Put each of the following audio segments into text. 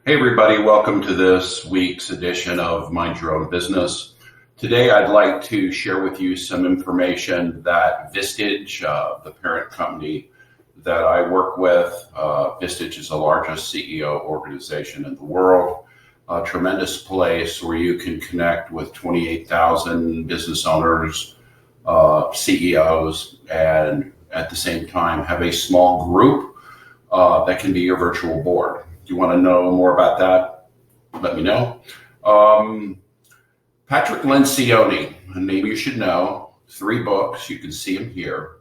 Hey everybody, welcome to this week's edition of Mind Your Own Business. Today I'd like to share with you some information that Vistage, the parent company that I work with, Vistage is the largest CEO organization in the world, a tremendous place where you can connect with 28,000 business owners, CEOs, and at the same time have a small group that can be your virtual board. Do you want to know more about that? Let me know. Patrick Lencioni, and maybe you should know, 3 books, you can see him here,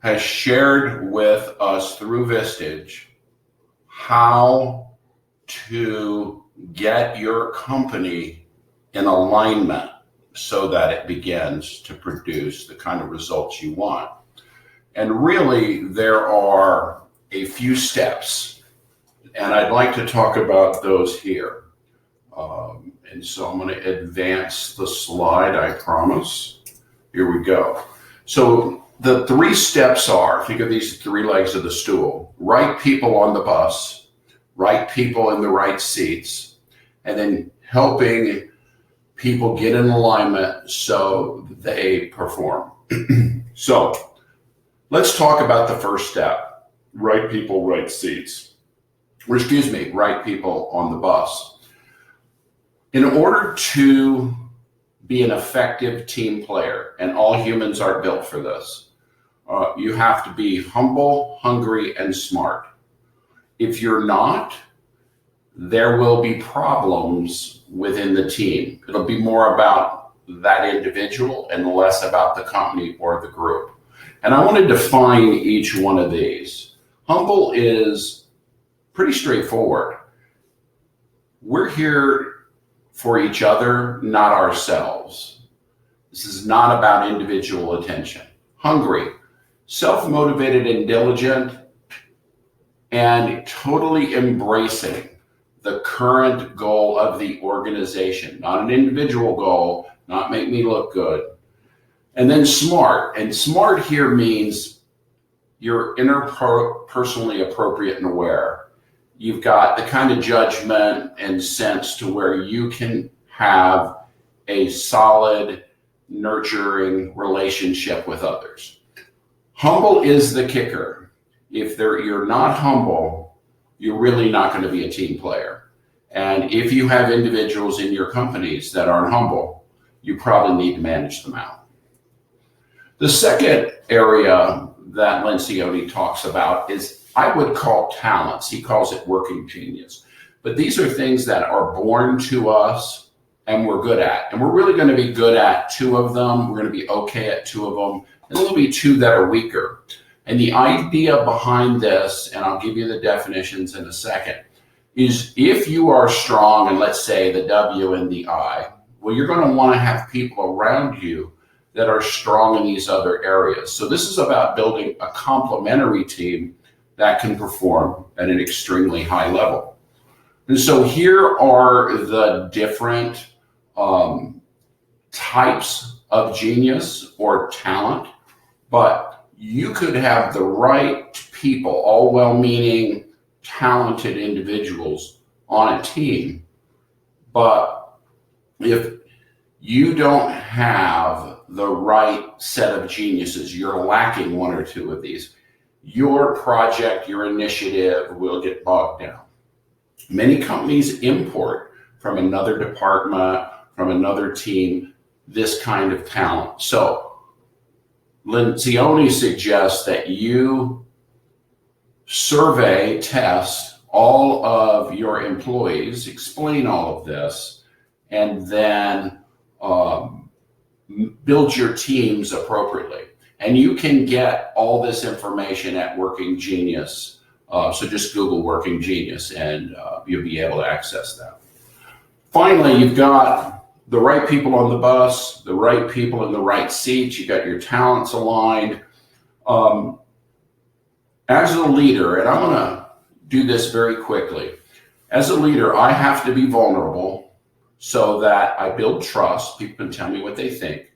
has shared with us through Vistage how to get your company in alignment so that it begins to produce the kind of results you want. And really, there are a few steps, and I'd like to talk about those here. And so I'm going to advance the slide, I promise. Here we go. So the 3 steps are, think of these 3 legs of the stool: right people on the bus, right people in the right seats, and then helping people get in alignment so they perform. So let's talk about the first step: right people, right seats. Or excuse me, right people on the bus. In order to be an effective team player, and all humans are built for this, you have to be humble, hungry, and smart. If you're not, there will be problems within the team. It'll be more about that individual and less about the company or the group. And I want to define each one of these. Humble is pretty straightforward. We're here for each other, not ourselves. This is not about individual attention. Hungry, self-motivated and diligent, and totally embracing the current goal of the organization, not an individual goal, not make me look good. And then smart, and smart here means you're interpersonally appropriate and aware. You've got the kind of judgment and sense to where you can have a solid, nurturing relationship with others. Humble is the kicker. If you're not humble, you're really not going to be a team player. And if you have individuals in your companies that aren't humble, you probably need to manage them out. The second area that Lencioni talks about is, I would call, talents. He calls it working genius. But these are things that are born to us and we're good at. And we're really going to be good at 2 of them. We're going to be okay at 2 of them. And there'll be 2 that are weaker. And the idea behind this, and I'll give you the definitions in a second, is if you are strong in, let's say, the W and the I, well, you're going to want to have people around you that are strong in these other areas. So this is about building a complementary team that can perform at an extremely high level. And so here are the different types of genius or talent, but you could have the right people, all well-meaning, talented individuals on a team, but if you don't have the right set of geniuses, you're lacking 1 or 2 of these, your project, your initiative will get bogged down. Many companies import from another department, from another team, this kind of talent. So Lencioni suggests that you survey, test all of your employees, explain all of this, and then build your teams appropriately. And you can get all this information at Working Genius. So just Google Working Genius and you'll be able to access that. Finally, you've got the right people on the bus, the right people in the right seats. You got your talents aligned. As a leader, and I'm going to do this very quickly. As a leader, I have to be vulnerable so that I build trust. People can tell me what they think.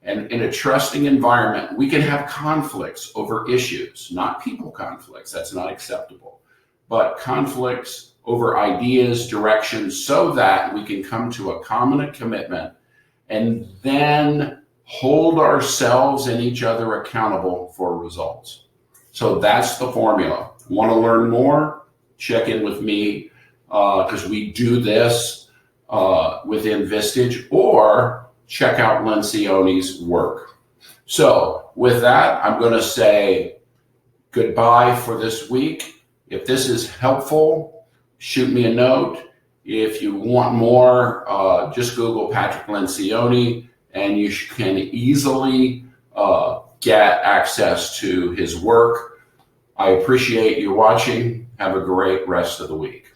And in a trusting environment, we can have conflicts over issues, not people conflicts. That's not acceptable. But conflicts over ideas, directions, so that we can come to a common commitment and then hold ourselves and each other accountable for results. So that's the formula. Want to learn more? Check in with me because we do this within Vistage, or check out Lencioni's work. So with that, I'm going to say goodbye for this week. If this is helpful, shoot me a note. If you want more, just Google Patrick Lencioni, and you can easily get access to his work. I appreciate you watching. Have a great rest of the week.